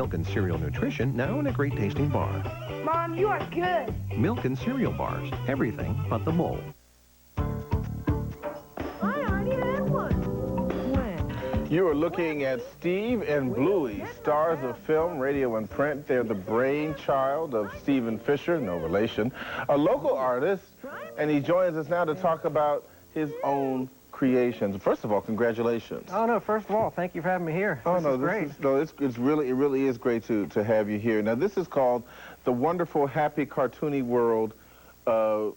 Milk and cereal nutrition now in a great tasting bar. Mom, you are good. Milk and cereal bars, everything but the mold. I already had one. When? You are looking at Steve and Bluey, stars of film, radio, and print. They're the brainchild of Stephen Fisher, no relation, a local artist, and he joins us now to talk about his own creations. First of all, congratulations. Oh no! First of all, thank you for having me here. Oh this no, is great. It really is great to have you here. Now this is called The Wonderful Happy Cartoony World of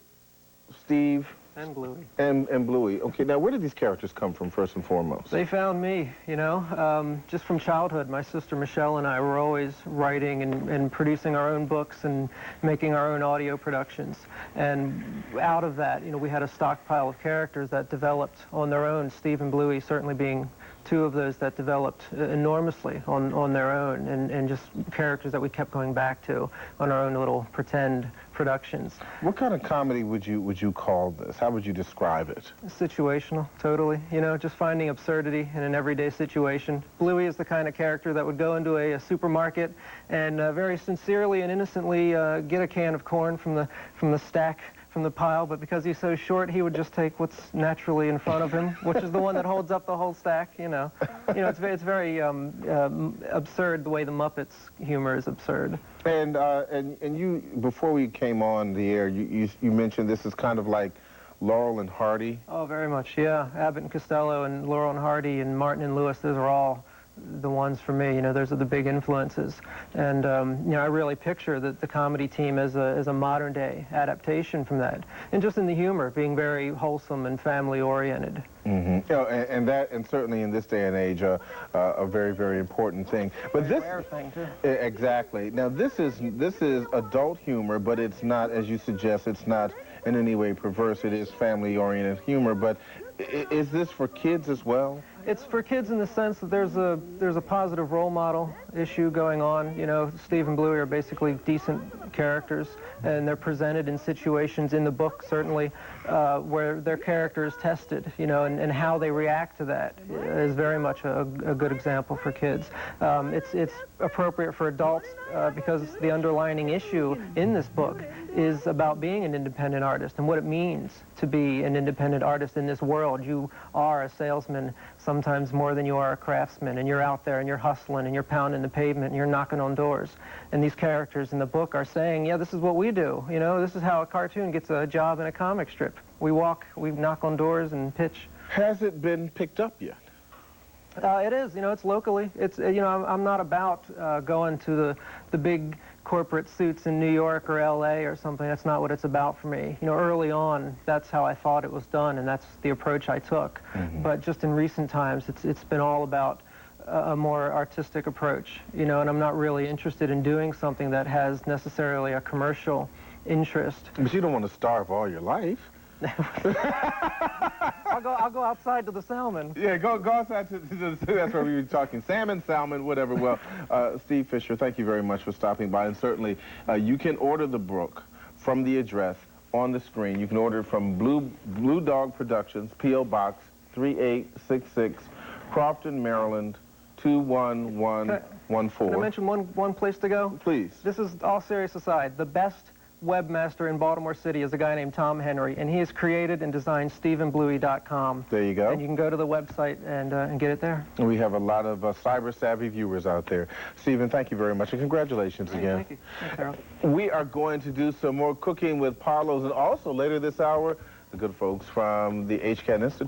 Steve And Bluey. And Bluey. Okay, now where did these characters come from, first and foremost? They found me, you know, just from childhood. My sister Michelle and I were always writing and producing our own books and making our own audio productions. And out of that, you know, we had a stockpile of characters that developed on their own, Steve and Bluey certainly being two of those that developed enormously on their own, and just characters that we kept going back to on our own little pretend productions. What kind of comedy would you call this? How would you describe it? Situational, totally. You know, just finding absurdity in an everyday situation. Bluey is the kind of character that would go into a supermarket and very sincerely and innocently get a can of corn from the stack, from the pile, but because he's so short, he would just take what's naturally in front of him, which is the one that holds up the whole stack, you know. You know, it's very absurd the way the Muppets humor is absurd. And you, before we came on the air, you mentioned this is kind of like Laurel and Hardy. Oh, very much, yeah. Abbott and Costello and Laurel and Hardy and Martin and Lewis, those are all the ones for me. You know, those are the big influences. And, you know, I really picture the comedy team as a modern-day adaptation from that. And just in the humor, being very wholesome and family-oriented. Mm-hmm. You know, and certainly in this day and age, a very, very important thing. But Very this rare thing, too. Exactly. Now, this is adult humor, but it's not, as you suggest, it's not in any way perverse. It is family-oriented humor. But is this for kids as well? It's for kids in the sense that there's a positive role model issue going on. You know, Steve and Bluey are basically decent characters, and they're presented in situations in the book, certainly, where their character is tested, you know, and how they react to that is very much a good example for kids. It's appropriate for adults because the underlining issue in this book is about being an independent artist and what it means to be an independent artist in this world. You are a salesman sometimes more than you are a craftsman, and you're out there and you're hustling and you're pounding the pavement and you're knocking on doors. And these characters in the book are saying, yeah, this is what we do. You know, this is how a cartoon gets a job in a comic strip. We walk, we knock on doors and pitch. Has it been picked up yet? It is, you know, it's locally. It's, you know, I'm not about going to the big corporate suits in New York or LA or something. That's not what it's about for me. You know, early on, that's how I thought it was done, and that's the approach I took. Mm-hmm. But just in recent times, it's been all about a more artistic approach, you know, and I'm not really interested in doing something that has necessarily a commercial interest. But you don't want to starve all your life. I'll go outside to the salmon. Yeah, go outside to that's where we were talking. Salmon, whatever. Well, Steve Fisher, thank you very much for stopping by. And certainly, you can order the book from the address on the screen. You can order it from Blue Dog Productions, P.O. Box 3866, Crofton, Maryland 21114. Can I mention one place to go? Please. This is, all serious aside, the best webmaster in Baltimore City is a guy named Tom Henry, and he has created and designed StephenBluey.com. There you go. And you can go to the website and get it there. We have a lot of cyber-savvy viewers out there. Stephen, thank you very much, and congratulations again. Thank you. Thanks, Harold. We are going to do some more cooking with Parlos, and also later this hour, the good folks from the HCAT Institute.